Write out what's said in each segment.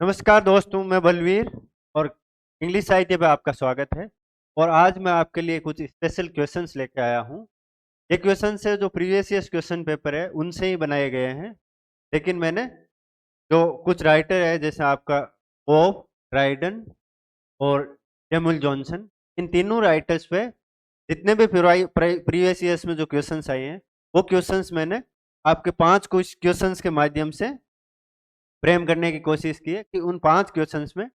नमस्कार दोस्तों, मैं बलवीर और इंग्लिश साहित्य पे आपका स्वागत है। और आज मैं आपके लिए कुछ स्पेशल क्वेश्चंस लेके आया हूँ। ये क्वेश्चंस है जो प्रीवियस ईयर क्वेश्चन पेपर है उनसे ही बनाए गए हैं, लेकिन मैंने जो कुछ राइटर है जैसे आपका पोप, ड्राइडन और सैमुअल जॉनसन, इन तीनों राइटर्स पे जितने भी प्रीवियस ईयर्स में जो क्वेश्चंस आए हैं वो क्वेश्चंस मैंने आपके 5 कुछ क्वेश्चंस के माध्यम से फ्रेम करने की कोशिश की है कि उन 5 क्वेश्चंस में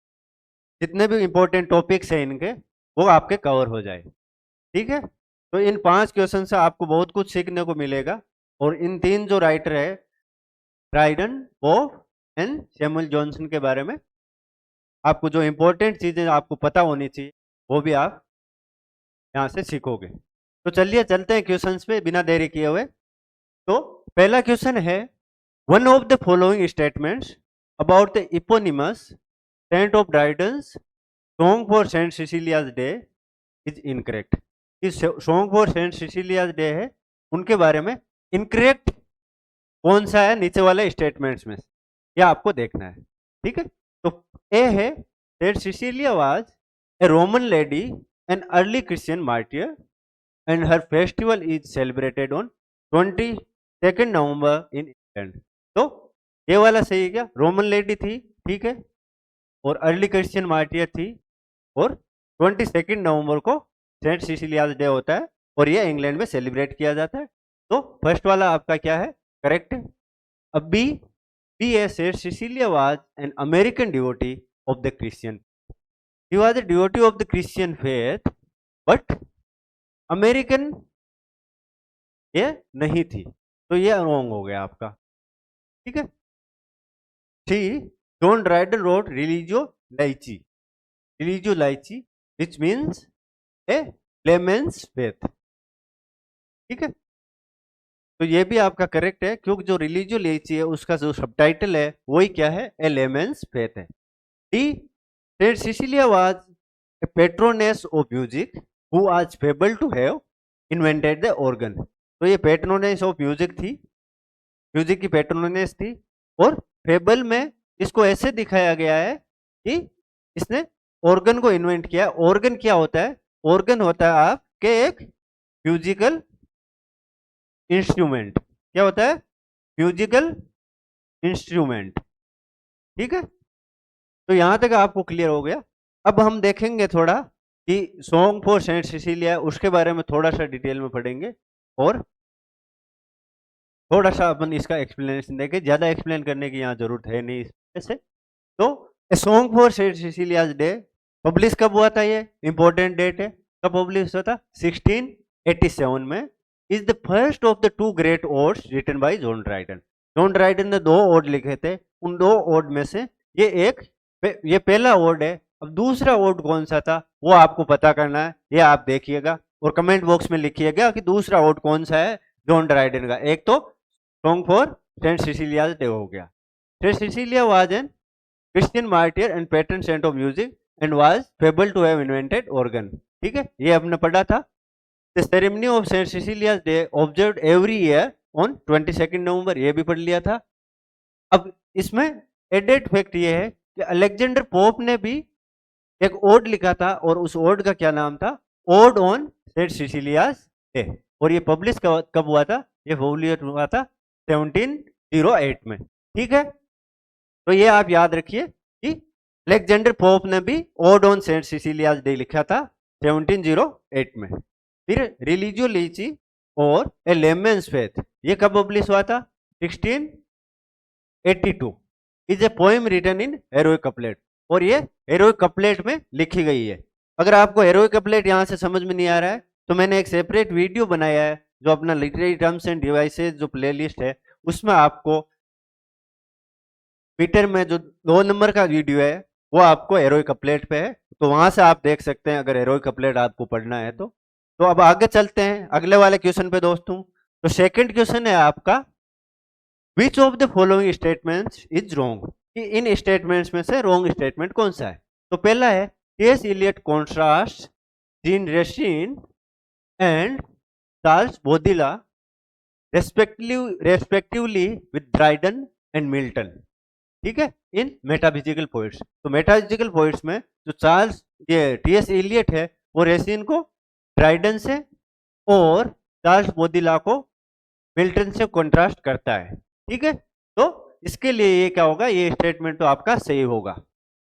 जितने भी इंपॉर्टेंट टॉपिक्स हैं इनके वो आपके कवर हो जाए। ठीक है, तो इन 5 क्वेश्चन से आपको बहुत कुछ सीखने को मिलेगा। और इन तीन जो राइटर है, Dryden, pope and Samuel Johnson के बारे में आपको जो इंपॉर्टेंट चीजें आपको पता होनी चाहिए वो भी आप यहाँ से सीखोगे। तो चलिए चलते हैं क्वेश्चंस पे बिना देरी किए हुए। तो पहला क्वेश्चन है, one of the following statements about the eponymous saint of Dryden's song for Saint Cecilia's day is incorrect. इस song for Saint Cecilia's day है, उनके बारे में इनकरेक्ट कौन सा है नीचे वाले स्टेटमेंट्स में, यह आपको देखना है। ठीक है, तो ए है, Saint Cecilia was a Roman lady an early Christian martyr and her festival is celebrated on 22 November in England. तो ये वाला सही है क्या? रोमन लेडी थी, ठीक है, और अर्ली क्रिश्चियन मार्टियर थी, और 22 नवंबर को सेंट सिसिलियाज डे होता है और ये इंग्लैंड में सेलिब्रेट किया जाता है। तो फर्स्ट वाला आपका क्या है? करेक्ट है। अब बी, बी है, Saint Cecilia was an American devotee of the Christian, he was a devotee of the Christian faith, but American ये नहीं थी, तो ये रॉन्ग हो गया आपका। ठीक है। See, John Dryden wrote Religio Laici, Religio Laici which means a layman's faith. ठीक है, तो ये भी आपका करेक्ट है, क्योंकि जो रिलीजियो लाइची है उसका जो सबटाइटल है वही क्या है? ए लेमेंस फेथ है। D, Saint Cecilia was a patroness of music who was fable to have invented the organ. तो ये पेट्रोनेस ऑफ म्यूजिक थी, म्यूजिक की पेट्रोनेस थी। और फेबल में इसको ऐसे दिखाया गया है कि इसने ऑर्गन को इन्वेंट किया। ऑर्गन क्या होता है? ऑर्गन होता है आपके एक म्यूजिकल इंस्ट्रूमेंट। क्या होता है? Musical instrument. ठीक है, तो यहां तक आपको क्लियर हो गया। अब हम देखेंगे थोड़ा कि सॉन्ग फॉर सेंट सिसिलिया, उसके बारे में थोड़ा सा डिटेल में पढ़ेंगे और थोड़ा सा अपन इसका एक्सप्लेनेशन देंगे। ज्यादा एक्सप्लेन करने की यहाँ जरूरत है नहीं इससे। तो a song for Saint Cecilia's day publish कब हुआ था? ये इंपॉर्टेंट डेट है। कब पब्लिश हुआ था? 1687 में। Is the first of the two great odes written by John Dryden. John Dryden ने 2 ओड लिखे थे, उन 2 ओड में से ये एक, ये पहला ओड है। अब दूसरा ओड कौन सा था वो आपको पता करना है, ये आप देखिएगा और कमेंट बॉक्स में लिखिएगा कि दूसरा ओड कौन सा है जॉन ड्राइडन का। एक तो song for Saint Cecilia's day हो गया। Saint Cecilia was an Christian martyr and patron saint of music and was fable to have invented organ. ठीक है, ये हमने पढ़ा था। The ceremony of Saint Cecilia's day observed every year on 22 November, ये भी पढ़ लिया था। अब इसमें एडेड फैक्ट ये है कि अलेक्जेंडर पोप ने भी एक ओड लिखा था और उस ओड का क्या नाम था? Ode on Saint Cecilia's day. और ये पब्लिश कब हुआ था? ये पब्लिश हुआ था 1708 में। ठीक है, तो ये आप याद रखिए कि अलेक्जेंडर पोप ने भी odd on Saint Cecilia's day लिखा था 1708 में। फिर रिलीजियो लीची और ए लेमेंस फेथ, ये कब पब्लिश हुआ था? 1682। Is a poem written in heroic couplet, और ये हेरोइक कपलेट में लिखी गई है। अगर आपको हेरोइक कपलेट यहां से समझ में नहीं आ रहा है तो मैंने एक सेपरेट वीडियो बनाया है जो अपना लिटरेरी टर्म्स एंड डिवाइसेस जो प्लेलिस्ट है उसमें आपको ट्विटर में जो 2 नंबर का वीडियो है वो आपको हेरोइक कपलेट पे है, तो वहां से आप देख सकते हैं अगर हेरोइक कपलेट आपको पढ़ना है तो। अब आगे चलते हैं अगले वाले क्वेश्चन पे दोस्तों। तो सेकंड क्वेश्चन है आपका, विच of the following statements is wrong. कि इन स्टेटमेंट्स में से रॉन्ग स्टेटमेंट कौन सा है? तो पहला है, T S. Eliot contrast Jean Racine and Charles Baudelaire respectively with Dryden and Milton. ठीक है, इन मेटाफिजिकल पोइट्स। तो मेटाफिजिकल पोइट्स में जो चार्ल्स ये टीएस इलियट है वो रेसिन को ड्राइडन से और चार्ल्स बौद्धिला को मिल्टन से कंट्रास्ट करता है। ठीक है, तो इसके लिए ये क्या होगा, ये स्टेटमेंट तो आपका सही होगा।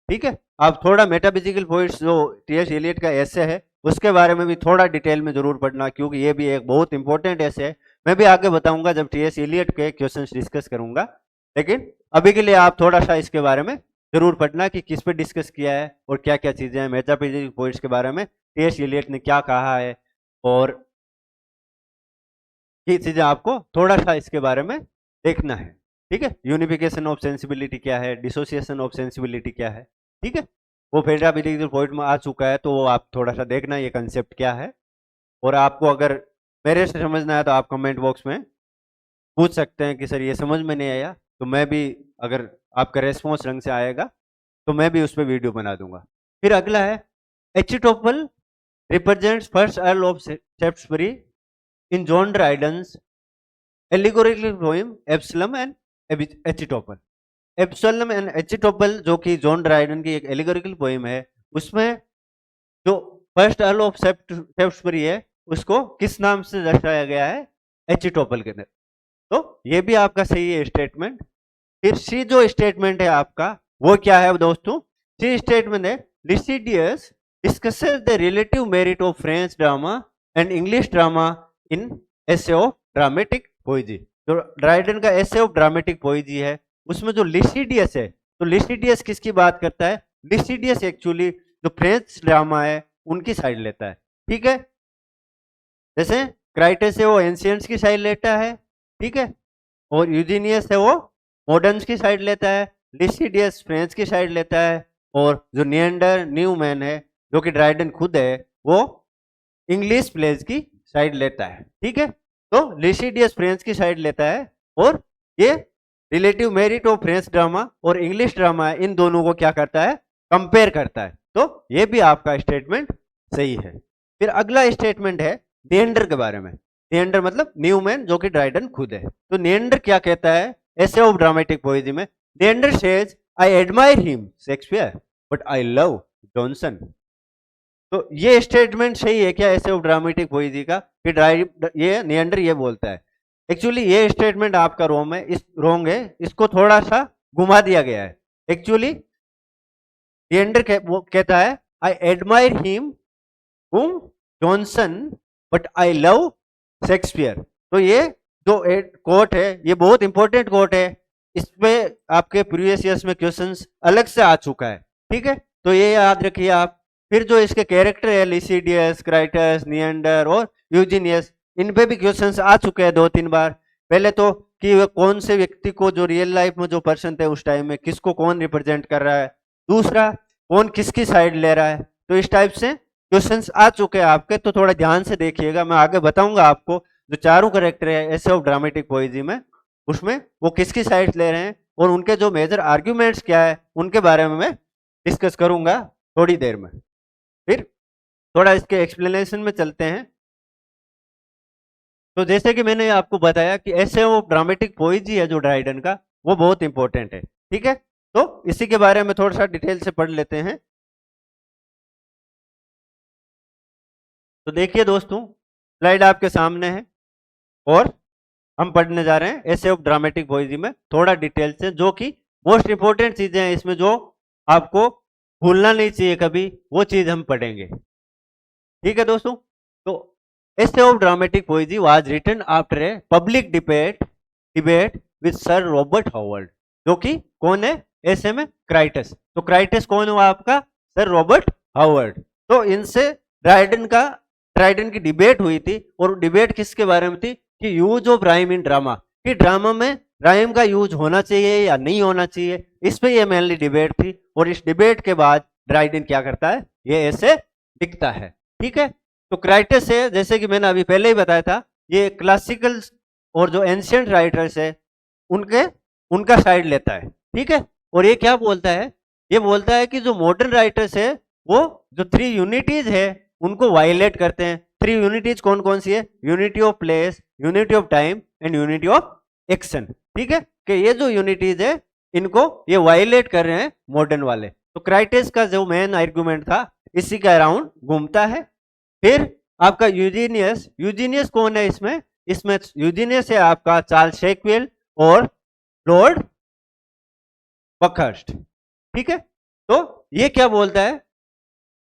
ठीक है, आप थोड़ा मेटाफिजिकल पोइट्स जो टीएस इलियट का ऐसे है उसके बारे में भी थोड़ा डिटेल में जरूर पढ़ना, क्योंकि ये भी एक बहुत इंपॉर्टेंट ऐसे है। मैं भी आगे बताऊंगा जब टीएस इलियट के क्वेश्चंस डिस्कस करूंगा, लेकिन अभी के लिए आप थोड़ा सा इसके बारे में जरूर पढ़ना कि किस पे डिस्कस किया है और क्या क्या चीजें हैं। मेटाफिजिकल पोइट्स के बारे में टीएस इलियट ने क्या कहा है और ये चीजें आपको थोड़ा सा इसके बारे में देखना है। ठीक है, यूनिफिकेशन ऑफ सेंसिबिलिटी क्या है, डिसोसिएशन ऑफ सेंसिबिलिटी क्या है। ठीक है, वो मेटाफिजिकल पोइट में आ चुका है, तो वो आप थोड़ा सा देखना ये कंसेप्ट क्या है। और आपको अगर मेरे से समझना है तो आप कमेंट बॉक्स में पूछ सकते हैं कि सर ये समझ में नहीं आया, तो मैं भी अगर आपका रेस्पॉन्स ढंग से आएगा तो मैं भी उस पर वीडियो बना दूंगा। फिर अगला है Achitophel represents first Earl of Shaftesbury in John Dryden's allegorical poem Absalom and Achitophel. Absalom and Achitophel जो कि जॉन ड्राइडन की एक एलिगोरिकल पोएम है, उसमें जो फर्स्ट अर्ल ऑफ शेफ्टसबरी है उसको किस नाम से दर्शाया गया है, एचिटोपल के अंदर। तो ये भी आपका सही है स्टेटमेंट। फिर सी जो स्टेटमेंट है आपका वो क्या है दोस्तों, सी स्टेटमेंट है Lisideius discusses the relative merit of French drama and English drama in essay of dramatic poesy. जो ड्राइडन का एसे ऑफ ड्रामेटिक पोएजी है उसमें जो लिसिडियस है, तो लिसिडियस किसकी बात करता है, लिसिडियस एक्चुअली जो फ्रेंच ड्रामा है उनकी साइड लेता है। ठीक है, जैसे क्राइटस है वो एंशियंट्स की साइड लेता है, ठीक है, और यूजीनियस है वो मॉडर्न्स की साइड लेता है, लिसिडियस फ्रेंच की साइड लेता है, और जो नियंडर न्यूमैन है जो कि ड्राइडन खुद है वो इंग्लिश प्लेज की साइड लेता है। ठीक है, तो लिसिडियस फ्रेंच की साइड लेता है और ये relative merit of French drama और इंग्लिश ड्रामा इन दोनों को क्या करता है, कंपेयर करता है। तो ये भी आपका स्टेटमेंट सही है। फिर अगला स्टेटमेंट है नियंडर के बारे में। नियंडर मतलब न्यूमैन जो कि ड्राइडन खुद है। तो नियंडर क्या कहता है एसे ऑफ ड्रामेटिक पोएजी में, Neander says I admire him Shakespeare but I love Jonson. तो ये स्टेटमेंट सही है क्या एसे ऑफ ड्रामेटिक पोएजी का, कि ये नियंडर ये बोलता है। एक्चुअली ये स्टेटमेंट आपका रॉन्ग है, इसको थोड़ा सा घुमा दिया गया है। एक्चुअली नियंडर वो कहता है आई एडमायर हिम हुम Johnson but I love Shakespeare. तो ये जो कोट है ये बहुत इंपॉर्टेंट कोट है, इसमें आपके प्रीवियस ईयर्स में क्वेश्चंस अलग से आ चुका है। ठीक है, तो ये याद रखिए आप। फिर जो इसके कैरेक्टर है लिसिडियस, क्राइटस, नियंडर और यूजीनियस, इन पे भी क्वेश्चंस आ चुके हैं 2-3 बार। पहले तो कि वह कौन से व्यक्ति को जो रियल लाइफ में जो पर्सन थे उस टाइम में किसको कौन रिप्रेजेंट कर रहा है, दूसरा कौन किसकी साइड ले रहा है। तो इस टाइप से क्वेश्चंस आ चुके हैं आपके, तो थोड़ा ध्यान से देखिएगा। मैं आगे बताऊंगा आपको जो चारों कैरेक्टर है एसे ऑफ ड्रामेटिक पोएजी में, उसमें वो किसकी साइड ले रहे हैं और उनके जो मेजर आर्ग्यूमेंट्स क्या है उनके बारे में मैं डिस्कस करूंगा थोड़ी देर में। फिर थोड़ा इसके एक्सप्लेनेशन में चलते हैं। तो जैसे कि मैंने आपको बताया कि एसे ऑफ ड्रामेटिक पोएजी है जो ड्राइडन का, वो बहुत इंपॉर्टेंट है। ठीक है, तो इसी के बारे में थोड़ा सा डिटेल से पढ़ लेते हैं। तो देखिए दोस्तों, स्लाइड आपके सामने है और हम पढ़ने जा रहे हैं एसे ऑफ ड्रामेटिक पोएजी में थोड़ा डिटेल से, जो कि मोस्ट इंपॉर्टेंट चीजें हैं इसमें जो आपको भूलना नहीं चाहिए कभी, वो चीज हम पढ़ेंगे। ठीक है दोस्तों, तो essay of dramatic poesy was written after a public debate with sir Robert Howard, जो कि कौन है ऐसे में क्राइटस। तो क्राइटस कौन हुआ आपका, सर रॉबर्ट हावर्ड। तो इनसे ड्राइडन की डिबेट हुई थी, और डिबेट किसके बारे में थी कि use of rhyme in drama, कि ड्रामा में राइम का यूज होना चाहिए या नहीं होना चाहिए, इस पे ये मेनली डिबेट थी। और इस डिबेट के बाद ड्राइडन क्या करता है, ये ऐसे दिखता है। ठीक है, तो क्राइटस है जैसे कि मैंने अभी पहले ही बताया था, ये क्लासिकल और जो एंशियंट राइटर्स है उनका साइड लेता है। ठीक है, और ये क्या बोलता है, ये बोलता है कि जो मॉडर्न राइटर्स है वो जो 3 यूनिटीज है उनको वायलेट करते हैं। 3 यूनिटीज कौन कौन सी है, unity of place, unity of time and unity of action. ठीक है, कि ये जो यूनिटीज है इनको ये वायलेट कर रहे हैं मॉडर्न वाले। तो क्राइटेस का जो मेन आर्गुमेंट था इसी के अराउंड घूमता है। फिर आपका यूजीनियस, यूजीनियस कौन है इसमें? इसमें यूजीनियस है आपका चार्ल्स शेक्सपियर और लॉर्ड बकहर्स्ट। ठीक है, तो ये क्या बोलता है,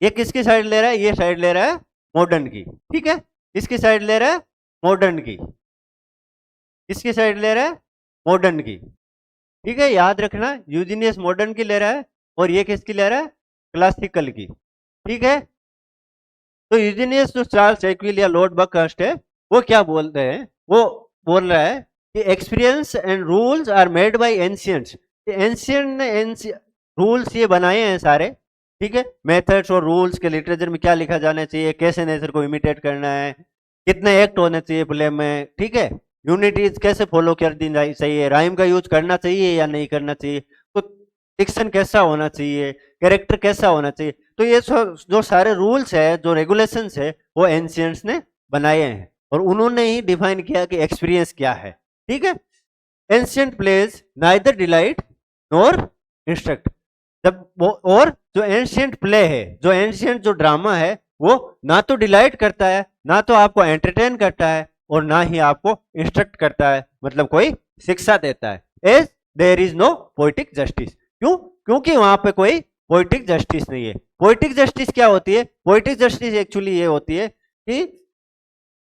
ये किसकी साइड ले रहा है? ये साइड ले रहा है मॉडर्न की। ठीक है, इसकी साइड ले रहा है मॉडर्न की, इसकी साइड ले रहा है मॉडर्न की। ठीक है, याद रखना यूजीनियस मॉडर्न की ले रहा है और ये किसकी ले रहा है? क्लासिकल की। ठीक है, तो यूजीनियस जो चार्ल्स शेक्सपियर या लॉर्ड बकहर्स्ट है वो क्या बोलते हैं? वो बोल रहा है कि experience and rules are made by ancients. Ancient ने रूल्स ये बनाए हैं सारे। ठीक है, मेथड्स और रूल्स के लिटरेचर में क्या लिखा जाना चाहिए, कैसे नेचर को इमिटेट करना है, कितने एक्ट होने चाहिए प्ले में। ठीक है, यूनिटीज कैसे फॉलो कर दी चाहिए, राइम का यूज करना चाहिए या नहीं करना चाहिए, तो डिक्शन कैसा होना चाहिए, कैरेक्टर कैसा होना चाहिए। तो ये जो सारे रूल्स है, जो रेगुलेशंस है, वो एंशियंट्स ने बनाए हैं और उन्होंने ही डिफाइन किया कि एक्सपीरियंस क्या है। ठीक है, ancient plays neither delight nor instruct. जब वो, और जो एंशियंट प्ले है, जो एंशियंट जो ड्रामा है, वो ना तो डिलाइट करता है, ना तो आपको एंटरटेन करता है, और ना ही आपको इंस्ट्रक्ट करता है, मतलब कोई शिक्षा देता है। As there is no poetic justice. क्यों? क्योंकि वहां पे कोई पोइटिक जस्टिस नहीं है। पोइटिक जस्टिस क्या होती है? पोइटिक जस्टिस एक्चुअली ये होती है कि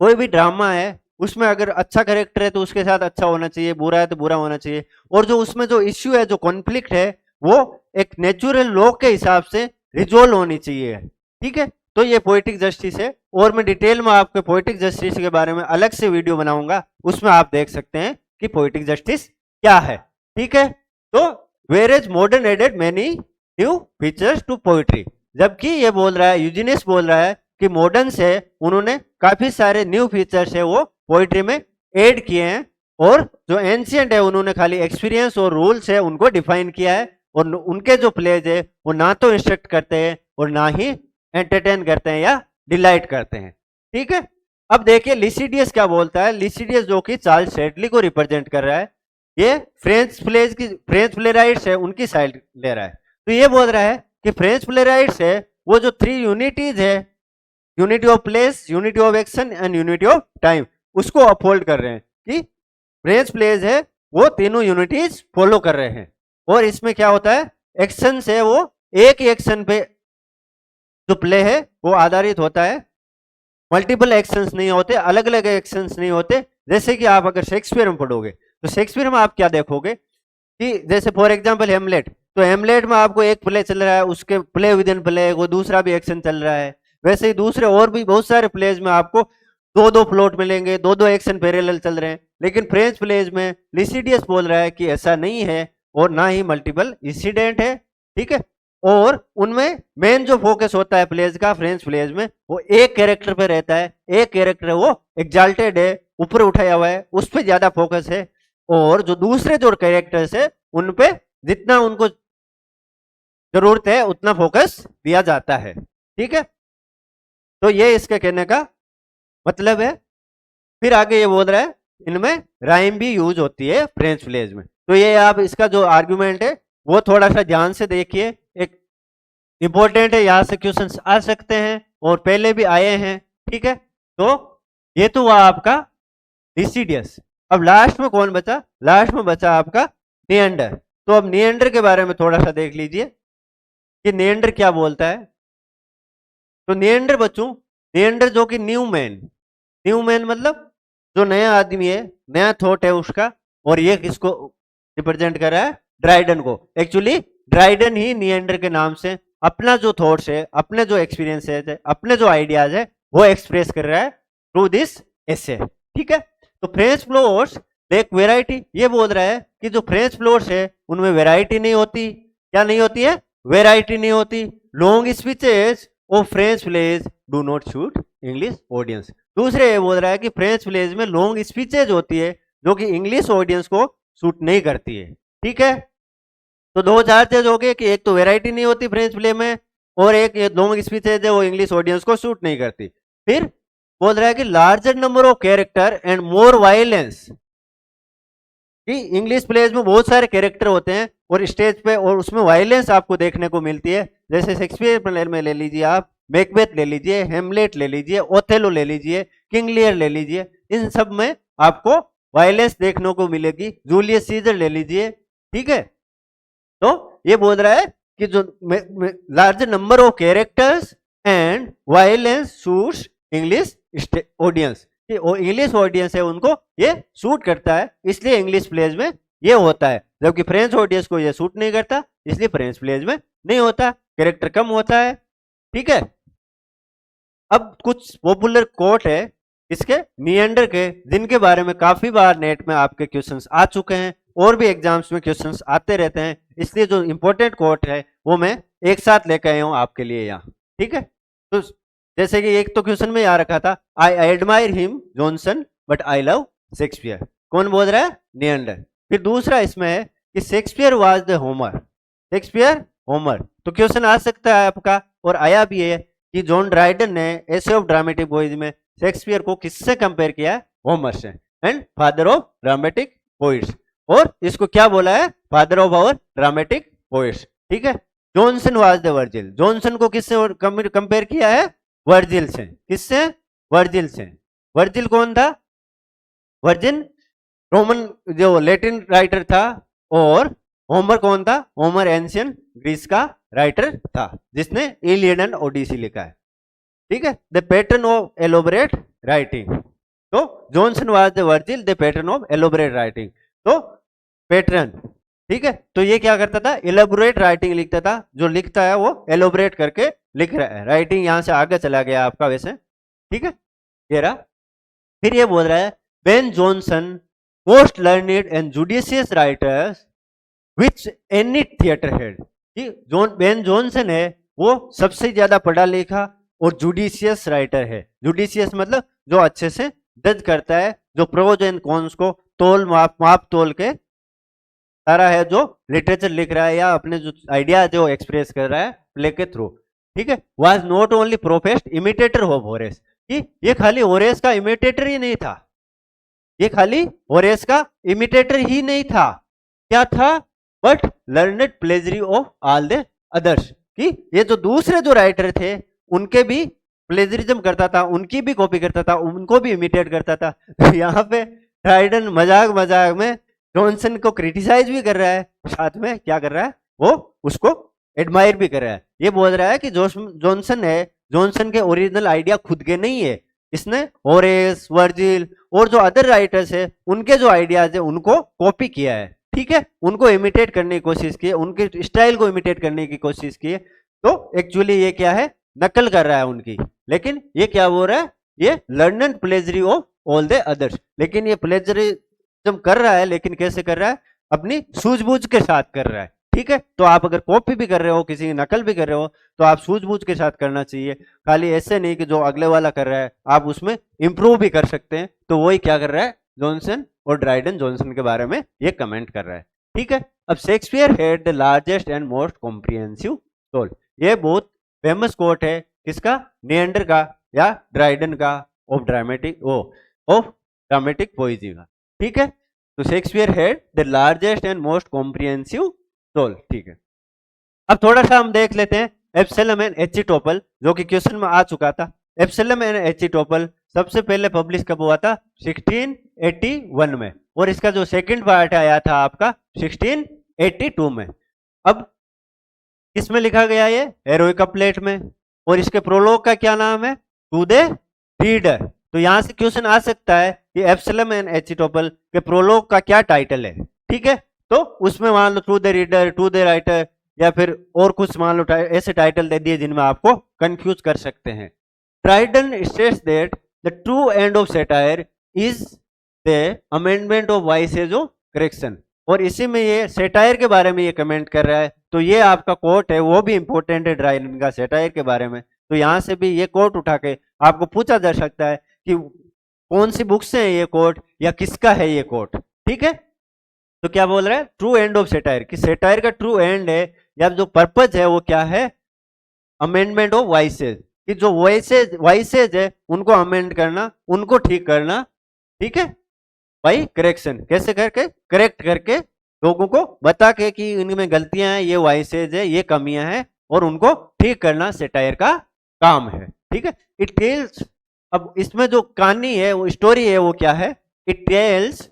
कोई भी ड्रामा है उसमें अगर अच्छा कैरेक्टर है तो उसके साथ अच्छा होना चाहिए, बुरा है तो बुरा होना चाहिए, और जो उसमें जो इश्यू है, जो कॉन्फ्लिक्ट है, वो एक नेचुरल लॉ के हिसाब से रिजोल्व होनी चाहिए। ठीक है, तो ये पोइटिक जस्टिस है, और मैं डिटेल में आपके पोइटिक जस्टिस के बारे में अलग से वीडियो बनाऊंगा, उसमें आप देख सकते हैं कि पोइटिक जस्टिस क्या है। ठीक है, तो whereas modern added many new features to poetry. जबकि ये बोल रहा है, यूजीनियस बोल रहा है कि मॉडर्न से उन्होंने काफी सारे न्यू फीचर्स है वो पोइट्री में ऐड किए हैं, और जो एंशियंट है उन्होंने खाली एक्सपीरियंस और रूल्स है उनको डिफाइन किया है, और उनके जो प्लेज है वो ना तो इंस्ट्रक्ट करते हैं और ना ही एंटरटेन करते हैं या डिलाइट करते हैं। ठीक है, अब देखिए लिसिडियस क्या बोलता है। लिसिडियस जो कि चार्ल्स शेडली को रिप्रेजेंट कर रहा है, ये फ्रेंच प्लेज की, फ्रेंच प्लेराइट्स है उनकी साइड ले रहा है। तो ये बोल रहा है कि फ्रेंच प्लेराइट्स है वो जो 3 यूनिटीज है, unity of place, unity of action and unity of time, उसको अपहोल्ड कर रहे हैं कि फ्रेंच प्लेज है वो तीनों यूनिटीज फॉलो कर रहे हैं। और इसमें क्या होता है, एक्शन से वो एक ही एक्शन पे जो प्ले है वो आधारित होता है, मल्टीपल एक्शंस नहीं होते, अलग अलग एक्शंस नहीं होते। जैसे कि आप अगर शेक्सपियर में पढ़ोगे तो शेक्सपियर में आप क्या देखोगे कि जैसे फॉर एग्जांपल हेमलेट, तो हेमलेट में आपको एक प्ले चल रहा है, उसके प्ले विद इन प्ले वो दूसरा भी एक्शन चल रहा है। वैसे ही दूसरे और भी बहुत सारे प्लेज में आपको दो दो प्लॉट मिलेंगे, दो दो एक्शन पैरेलल चल रहे हैं। लेकिन फ्रेंच प्लेज में लिसिडियस बोल रहा है कि ऐसा नहीं है, और ना ही मल्टीपल इंसिडेंट है। ठीक है, और उनमें मेन जो फोकस होता है प्लेज का, फ्रेंच प्लेज में, वो एक कैरेक्टर पे रहता है। एक कैरेक्टर है वो एग्जाल्टेड है, ऊपर उठाया हुआ है, उस पर ज्यादा फोकस है, और जो दूसरे जो कैरेक्टर्स है उन पे जितना उनको जरूरत है उतना फोकस दिया जाता है। ठीक है, तो ये इसके कहने का मतलब है। फिर आगे ये बोल रहा है इनमें राइम भी यूज होती है फ्रेंच प्लेज में। तो ये आप इसका जो आर्गुमेंट है वो थोड़ा सा ध्यान से देखिए, एक इंपॉर्टेंट है, यहां से क्वेश्चंस आ सकते हैं और पहले भी आए हैं। ठीक है, तो ये तो हुआ आपका लिसिडियस। अब लास्ट में कौन बचा? लास्ट में बचा आपका निएंडर। तो अब निएंडर के बारे में थोड़ा सा देख लीजिए कि निएंडर क्या बोलता है। तो निएंडर बच्चों, निएंडर जो कि न्यू मैन मतलब जो नया आदमी है, नया थॉट है उसका, और ये किसको रिप्रेजेंट कर रहा है? ड्राइडन को। एक्चुअली ड्राइडन ही निएंडर के नाम से अपना जो थॉट्स है, अपने जो एक्सपीरियंस है, अपने जो आइडियाज है वो एक्सप्रेस कर रहा है थ्रू दिस एसे। ठीक है, तो फ्रेंच फ्लोर्स एक वेराइटी, ये बोल रहा है कि जो फ्रेंच फ्लोर्स है उनमें वेराइटी नहीं होती। क्या नहीं होती है? वेराइटी नहीं होती। Long speeches of French plays do not suit English audience. दूसरे ये बोल रहा है कि फ्रेंच प्लेज में लॉन्ग स्पीचेज होती है जो कि इंग्लिश ऑडियंस को सूट नहीं करती है। ठीक है, तो दो चार्जेज हो गए कि एक तो वेराइटी नहीं होती फ्रेंच प्ले में, और एक ये लॉन्ग स्पीचेज है वो इंग्लिश ऑडियंस को सूट नहीं करती। फिर बोल रहा है कि larger number of character and more violence, कि इंग्लिश प्लेज में बहुत सारे कैरेक्टर होते हैं और स्टेज पे, और उसमें वायलेंस आपको देखने को मिलती है। जैसे शेक्सपियर प्ले में ले लीजिए आप, मैकबेथ ले लीजिए, हेमलेट ले लीजिए, ओथेलो ले लीजिए, किंग लियर ले लीजिए, इन सब में आपको वायलेंस देखने को मिलेगी। जूलियस सीजर ले लीजिए, ठीक है। तो ये बोल रहा है कि जो large number of characters and violence suits English audience, English audience है उनको ये सूट करता है, इसलिए इंग्लिश प्लेज में ये होता है। जबकि फ्रेंच ऑडियंस को ये सूट नहीं करता, इसलिए फ्रेंच प्लेज में नहीं होता, कैरेक्टर कम होता है, ठीक है। अब कुछ पॉपुलर कोट है इसके नियंडर के, जिनके बारे में काफी बार नेट में आपके क्वेश्चंस आ चुके हैं, और भी एग्जाम्स में क्वेश्चंस आते रहते हैं, इसलिए जो इंपॉर्टेंट कोट है वो मैं एक साथ लेकर आया हूं आपके लिए यहाँ, ठीक है। तो जैसे कि एक तो क्वेश्चन में आ रखा था, आई admire him Johnson but I love Shakespeare, कौन बोल रहा है? नियंडर। फिर दूसरा इसमें है कि Shakespeare was the Homer, Shakespeare Homer. तो क्वेश्चन आ सकता है आपका, और आया भी है कि जॉन ड्राइडन ने एसे ऑफ ड्रामेटिक पोएट्री में शेक्सपियर को किससे कंपेयर किया है? होमर से, and father of dramatic poets, और इसको क्या बोला है? Father of our dramatic poets, ठीक है। Johnson was the Virgil, Johnson को किससे कंपेयर किया है? वर्जिल से। किससे? वर्जिल से। वर्जिल कौन था? वर्जिल रोमन जो लैटिन राइटर था, और होमर कौन था? होमर एंशियंट ग्रीस का राइटर था, जिसने इलियड एंड ओडिसी लिखा है, ठीक है। The pattern of elaborate writing, तो Jonson was the Virgil, the pattern of elaborate writing. तो पैटर्न, ठीक है। तो ये क्या करता था? एलोबरेट राइटिंग लिखता था, जो लिखता है वो एलोबरेट करके लिख रहा है। राइटिंग यहां से आगे चला गया आपका वैसे, ठीक है, ये रहा। फिर ये बोल रहा है Ben Jonson most learned and judicious writers which any theatre head, Ben Jonson है वो सबसे ज्यादा पढ़ा लिखा और जुडिशियस राइटर है। जुडिशियस मतलब जो अच्छे से जज करता है, जो प्रोज एंड कॉन्स को तोल माप तोल के सारा है, जो लिटरेचर लिख रहा है या अपने जो आइडिया जो एक्सप्रेस कर रहा है प्ले के थ्रू, ठीक है। Was not only professed imitator of Horace, कि ये खाली होरेस का इमिटेटर ही नहीं था, ये खाली होरेस का इमिटेटर ही नहीं था, क्या था? But learned plagiary of all the others, कि ये जो दूसरे जो राइटर थे उनके भी प्लेजरिज्म करता था, उनकी भी कॉपी करता था, उनको भी इमिटेट करता था। यहाँ पे ड्राइडन मजाक मजाक में जॉनसन को क्रिटिसाइज भी कर रहा है, साथ में क्या कर रहा है? वो उसको एडमायर भी कर रहा है। ये बोल रहा है कि जॉनसन है, जॉनसन के ओरिजिनल आइडिया खुद के नहीं है, इसने होरेस, वर्जिल और जो अदर राइटर्स है उनके जो आइडियाज है उनको कॉपी किया है, ठीक है, उनको इमिटेट करने की कोशिश की है, उनके स्टाइल को इमिटेट करने की कोशिश की है। तो एक्चुअली ये क्या है? नकल कर रहा है उनकी। लेकिन ये क्या बोल रहा है? ये learned plagiary of all the others. लेकिन ये प्लेजरिज्म कर रहा है, लेकिन कैसे कर रहा है? अपनी सूझबूझ के साथ कर रहा है, ठीक है। तो आप अगर कॉपी भी कर रहे हो, किसी की नकल भी कर रहे हो, तो आप सूझबूझ के साथ करना चाहिए, खाली ऐसे नहीं कि जो अगले वाला कर रहा है आप उसमें इंप्रूव भी कर सकते हैं। तो वही क्या कर रहा है? जॉनसन और ड्राइडन जॉनसन के बारे में ये कमेंट कर रहा है, ठीक है। अब Shakespeare had the largest and most comprehensive soul, ये बहुत फेमस कोट है, किसका? नियंडर का या ड्राइडन का, ऑफ ड्रामेटिक पोएट्री का, ठीक है। तो Shakespeare had the largest and most comprehensive soul, ठीक है। अब थोड़ा सा हम देख लेते हैं एब्सलम एंड एचिटोपल, जो कि क्वेश्चन में आ चुका था। एब्सलम एंड एचिटोपल सबसे पहले पब्लिश कब हुआ था? 1681 में, और इसका जो सेकंड पार्ट आया था आपका 1682 में। अब किसमें लिखा गया? ये हेरोइक कपलेट में, और इसके प्रोलोग का क्या नाम है? To the reader. तो यहां से क्वेश्चन आ सकता है कि एब्सलम एंड एचिटोपल के प्रोलोग का क्या टाइटल है, ठीक है। तो उसमें मान लो to the reader, to the writer, या फिर और कुछ मान लो ऐसे टाइटल दे दिए जिनमें आपको कंफ्यूज कर सकते हैं। Dryden states that the true end of satire is the amendment of vices of correction, और इसी में ये सेटायर के बारे में ये कमेंट कर रहा है। तो ये आपका कोट है, वो भी इंपॉर्टेंट है ड्राइडन का सेटायर के बारे में। तो यहाँ से भी ये कोट उठा के आपको पूछा जा सकता है कि कौन सी बुक से है ये कोट, या किसका है ये कोट, ठीक है। तो क्या बोल रहा है? ट्रू एंड ऑफ सेटायर, कि सेटायर का ट्रू एंड है या जो पर्पज है वो क्या है? अमेंडमेंट ऑफ वाइसेज, कि जो वाइसेज है उनको अमेंड करना, उनको ठीक करना, ठीक है, बाई करेक्शन। कैसे करके? करेक्ट करके लोगों को बता के कि इनमें गलतियां हैं, ये वाइसेज है, ये कमियां हैं, और उनको ठीक करना सेटायर का काम है। ठीक है, इट टेल्स, अब इसमें जो कहानी है, वो स्टोरी है, वो क्या है? It tells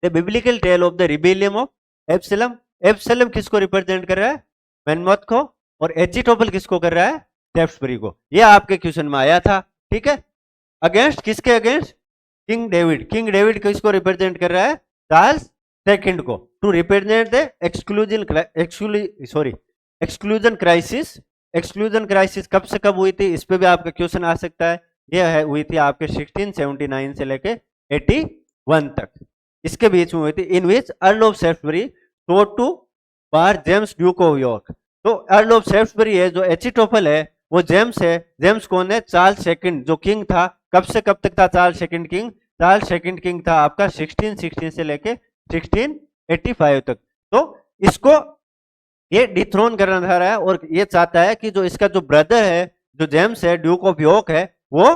the biblical tale of the rebellion of Absalom. Absalom किसको रिप्रेजेंट कर रहा है? मेनमोथ को। और एचिटोपल किसको कर रहा है? शेफ्सबरी को। ये आपके क्वेश्चन में आया था। ठीक है, अगेंस्ट किसके against? King David. King David किसको रिप्रेजेंट कर रहा है? चार्ल्स सेकंड को, to represent the exclusion crisis. Exclusion crisis कब से कब हुई थी, इस पे भी आपका क्वेश्चन आ सकता है। यह है हुई थी आपके 1679 से लेके 81 तक, इसके बीच में हुई थी। In which Earl of Shaftesbury tote to bar James Duke of York. तो अर्ल ऑफ सेफ्टबरी है, जो एचिटोफल है, वो जेम्स है। जेम्स कौन है? चार्ल्स सेकंड जो किंग था। कब से कब तक था Charles second king? Charles second king था आपका 1616 से लेके 1685 तक। तो इसको ये डिथ्रोन करना चाह रहा है, और ये चाहता है कि जो इसका जो ब्रदर है, जो जेम्स है, ड्यूक ऑफ यॉर्क है, वो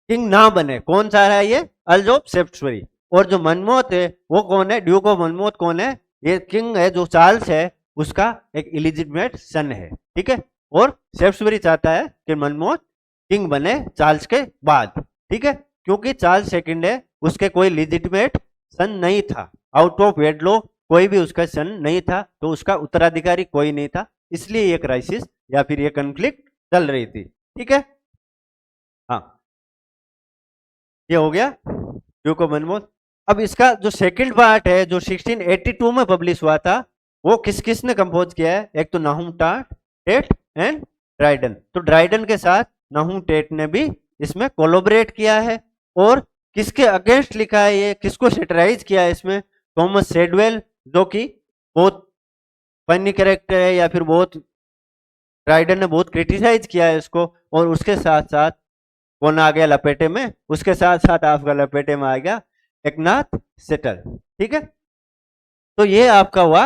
किंग ना बने। कौन चाह रहा है? ये अर्ल ऑफ सेफ्टबरी। और जो मनमोथ है, वो कौन है? ड्यूक ऑफ मनमोथ कौन है? ये किंग है, जो चार्ल्स है, उसका एक इलिजिटमेट सन है। ठीक है, और सेफ्टबरी चाहता है कि मनमोथ किंग बने चार्ल्स के बाद। ठीक है, क्योंकि चार्ल्स सेकंड है, उसके कोई लिजिटमेट सन नहीं था, आउट ऑफ वेडलॉक कोई भी उसका सन नहीं था, तो उसका उत्तराधिकारी कोई नहीं था, इसलिए ये क्राइसिस या फिर ये कन्फ्लिक्ट चल रही थी। ठीक है, हाँ, ये हो गया ड्यूक ऑफ मनमोथ। अब इसका जो सेकंड पार्ट है, जो 1682 में पब्लिश हुआ था, वो किस किस ने कंपोज किया है? एक तो नाहुम टेट एंड ड्राइडन। तो ड्राइडन के साथ नाहुम टेट ने भी इसमें कोलैबोरेट किया है। और किसके अगेंस्ट लिखा है ये? किसको सेटराइज किया है इसमें? थॉमस सेडवेल, जो कि बहुत फनी कैरेक्टर है, या फिर बहुत ड्राइडन ने बहुत क्रिटिसाइज किया है इसको। और उसके साथ साथ कौन आ गया लपेटे में? उसके साथ साथ आपका लपेटे में आ गया एकनाथ सेटल। ठीक है, तो ये आपका हुआ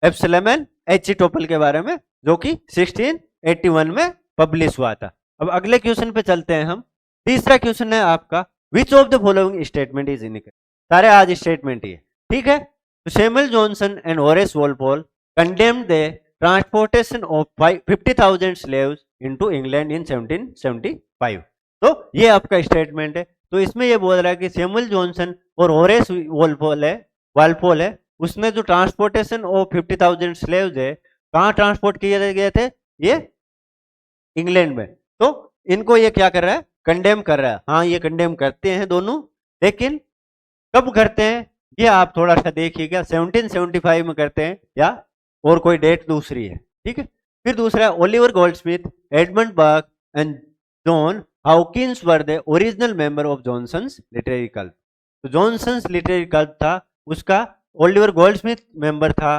एब्सलम एंड एचिटोपल के बारे में, जो कि 1681 में पब्लिश हुआ था। अब अगले क्वेश्चन पे चलते हैं हम। तीसरा क्वेश्चन है आपका, विच of the following statement is incorrect. सारे आज स्टेटमेंट ही है। ठीक है, तो Samuel Johnson and Horace Walpole condemned the transportation of 50,000 slaves into England इन 1775। तो ये आपका स्टेटमेंट है। तो इसमें ये बोल रहा है कि सैमुअल जॉनसन और होरेस वॉलपोल है, उसने जो ट्रांसपोर्टेशन ऑफ 50,000 स्लेव्स है, कहाँ ट्रांसपोर्ट किए गए थे? ये इंग्लैंड में। तो इनको ये क्या कर रहा है? कंडेम कर रहा है। हाँ, ये कंडेम करते हैं दोनों, लेकिन कब करते हैं ये आप थोड़ा सा देखिएगा। 1775 में करते हैं, या और कोई डेट दूसरी है। ठीक है, फिर दूसरा है Oliver Goldsmith, Edmund Burke and John Hawkins were the original member of Johnson's literary club. तो जॉनसन्स लिटरेरी क्लब था, उसका ओलिवर गोल्डस्मिथ मेंबर था,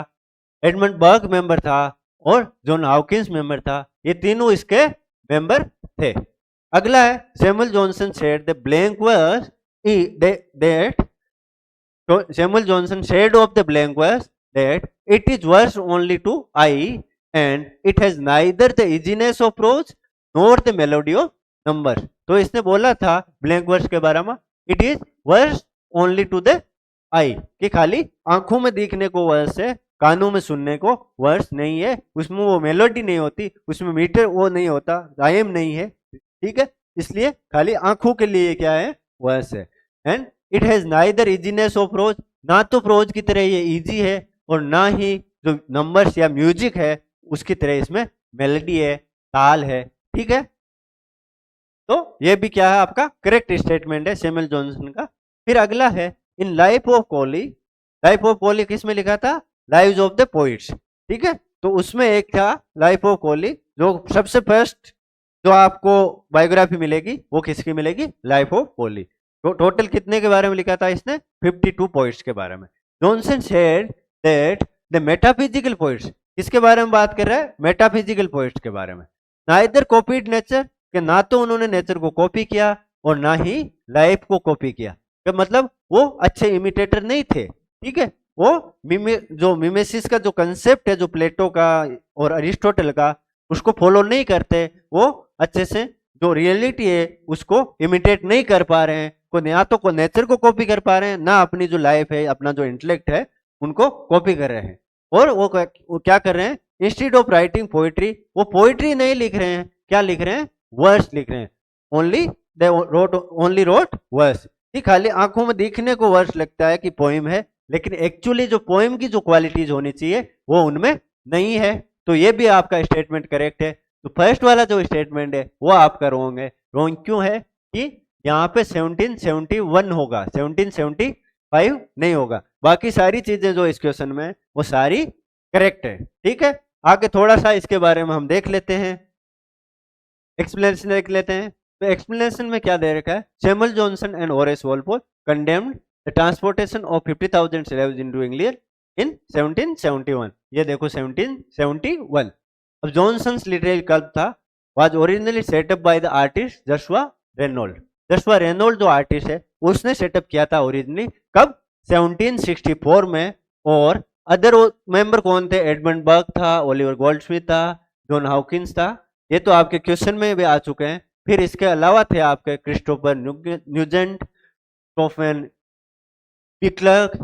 एडमंड बर्क मेंबर था, और जॉन हाउकिंस मेंबर था। ये तीनों इसके मेंबर थे। अगला है, Samuel Johnson said the blank verse that Samuel Johnson said of the blank verse that it is verse only to I, and it has neither the easiness of prose nor the melody of number. तो इसने बोला था blank verse के बारे में, it is verse only to the eye, कि खाली आंखों में देखने को वर्स है, कानों में सुनने को वर्स नहीं है, उसमें वो मेलोडी नहीं होती, उसमें मीटर वो नहीं होता, राइम नहीं है। ठीक है, इसलिए खाली आंखों के लिए क्या है? वर्स है। And it has neither easiness of pros, ना तो प्रोज की तरह ये इजी है, और ना ही जो नंबर्स या म्यूजिक है उसकी तरह इसमें मेलोडी है, ताल है। ठीक है, तो ये भी क्या है? आपका करेक्ट स्टेटमेंट है सैमुअल जॉनसन का। फिर अगला है, in life of Kohli. Life of Kohli किस में लिखा था? Lives of the poets. ठीक है, तो उसमें एक था लाइफ ऑफ कोहली, जो सबसे फर्स्ट जो आपको बायोग्राफी मिलेगी वो किसकी मिलेगी? Life of Kohli. तो टोटल कितने के बारे में लिखा था इसने? 52 पोइट्स के बारे में। Johnson said that the metaphysical poets, किसके बारे में बात कर रहा है? मेटाफिजिकल पोइट्स के बारे में। नाइदर कॉपीड नेचर, कि ना तो उन्होंने नेचर को कॉपी किया और ना ही लाइफ को कॉपी किया, कि मतलब वो अच्छे इमिटेटर नहीं थे। ठीक है, वो जो मिमेसिस का जो कंसेप्ट है, जो प्लेटो का और अरिस्टोटल का, उसको फॉलो नहीं करते, वो अच्छे से जो रियलिटी है उसको इमिटेट नहीं कर पा रहे हैं, को या तो नेचर को कॉपी कर पा रहे हैं, ना अपनी जो लाइफ है, अपना जो इंटेलेक्ट है उनको कॉपी कर रहे हैं। और वो क्या कर रहे हैं, इंस्टीड ऑफ राइटिंग पोइट्री, वो पोइट्री नहीं लिख रहे हैं, क्या लिख रहे हैं, वर्स लिख रहे हैं। Only they wrote verse. खाली आंखों में दिखने को वर्स लगता है कि पोइम है, लेकिन एक्चुअली जो पोइम की जो क्वालिटीज होनी चाहिए वो उनमें नहीं है। तो ये भी आपका स्टेटमेंट करेक्ट है। तो फर्स्ट वाला जो स्टेटमेंट है वो आपका रॉन्ग है। रॉन्ग क्यों है कि यहाँ पे 1771 होगा, 1775 नहीं होगा। बाकी सारी चीजें जो इस क्वेश्चन में वो सारी करेक्ट है। ठीक है, आगे थोड़ा सा इसके बारे में हम देख लेते हैं, एक्सप्लेनेशन देख लेते हैं। तो एक्सप्लेनेशन में क्या दे रखा है, Samuel Johnson and Horace Walpole condemned the transportation of 50,000 slaves into England in 1771। ये देखो 1771। अब जॉनसन्स लिटरेरी क्लब था was originally set up by the artist Joshua Reynold. Joshua Reynold जो आर्टिस्ट है उसने सेटअप किया था ओरिजिनली, कब, 1764 में। और अदर मेंबर कौन थे, एडमंड बर्ग था, ओलिवर गोल्डस्मिथ था, जॉन हॉकिंस था। ये तो आपके क्वेश्चन में भी आ चुके हैं। फिर इसके अलावा थे आपके क्रिस्टोफर न्यूजेंट, स्टोफन पिक्लर्क,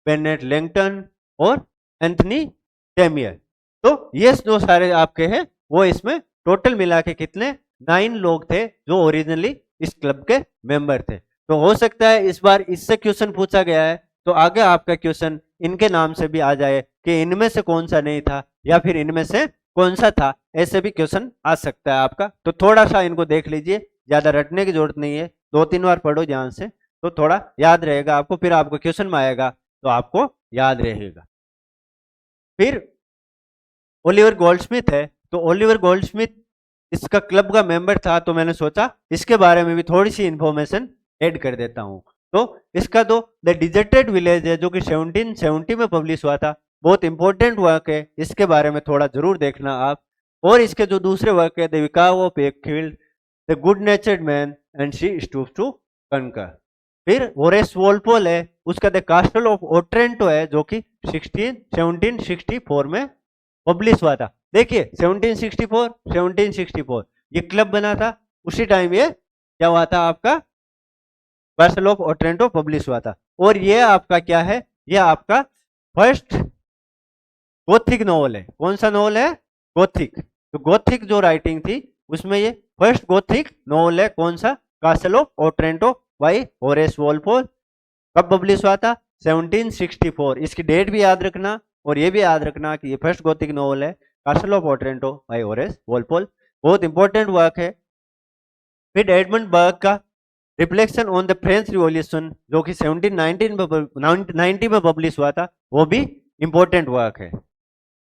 बेनेट लैंगटन और एंथनी टेमियर। तो ये जो सारे आपके हैं वो इसमें टोटल मिला के कितने, 9 लोग थे जो ओरिजिनली इस क्लब के मेंबर थे। तो हो सकता है इस बार इससे क्वेश्चन पूछा गया है तो आगे आपका क्वेश्चन इनके नाम से भी आ जाए कि इनमें से कौन सा नहीं था या फिर इनमें से कौन सा था, ऐसे भी क्वेश्चन आ सकता है आपका। तो थोड़ा सा इनको देख लीजिए, ज्यादा रटने की जरूरत नहीं है, 2-3 बार पढ़ो ध्यान से तो थोड़ा याद रहेगा आपको, फिर आपको क्वेश्चन में आएगा तो आपको याद रहेगा। फिर ओलिवर गोल्डस्मिथ है, तो ओलिवर गोल्डस्मिथ इसका क्लब का मेंबर था, तो मैंने सोचा इसके बारे में भी थोड़ी सी इंफॉर्मेशन ऐड कर देता हूं। तो इसका तो द डिजर्टेड विलेज है जो कि 1770 में पब्लिश हुआ था, बहुत इंपॉर्टेंट वर्क है, इसके बारे में थोड़ा जरूर देखना आप। और इसके जो दूसरे वर्क है, the vicar of Wakefield, the good natured man and she stoops to conquer. फिर होरेस वॉलपोल है, उसका द कास्टल ऑफ ओट्रेंटो है जो कि 1764 में पब्लिश हुआ था। देखिए 1764 ये क्लब बना था, उसी टाइम ये क्या हुआ था, आपका कास्टल ऑफ ओट्रेंटो पब्लिश हुआ था। और ये आपका क्या है, ये आपका फर्स्ट गोथिक नॉवल है। कौन सा नॉवल है, गोथिक। तो गोथिक जो राइटिंग थी उसमें ये फर्स्ट गोथिक नॉवल है। कौन सा, Castle of Otranto by Horace Walpole. कब पब्लिश हुआ था, 1764। इसकी डेट भी याद रखना और ये भी याद रखना कि ये फर्स्ट गोथिक नॉवल है, Castle of Otranto by Horace Walpole, बहुत इंपॉर्टेंट वर्क है। फिर एडमंड बर्ग का reflection on the French revolution जो कि 1790 में पब्लिश हुआ था, वो भी इंपॉर्टेंट वर्क है।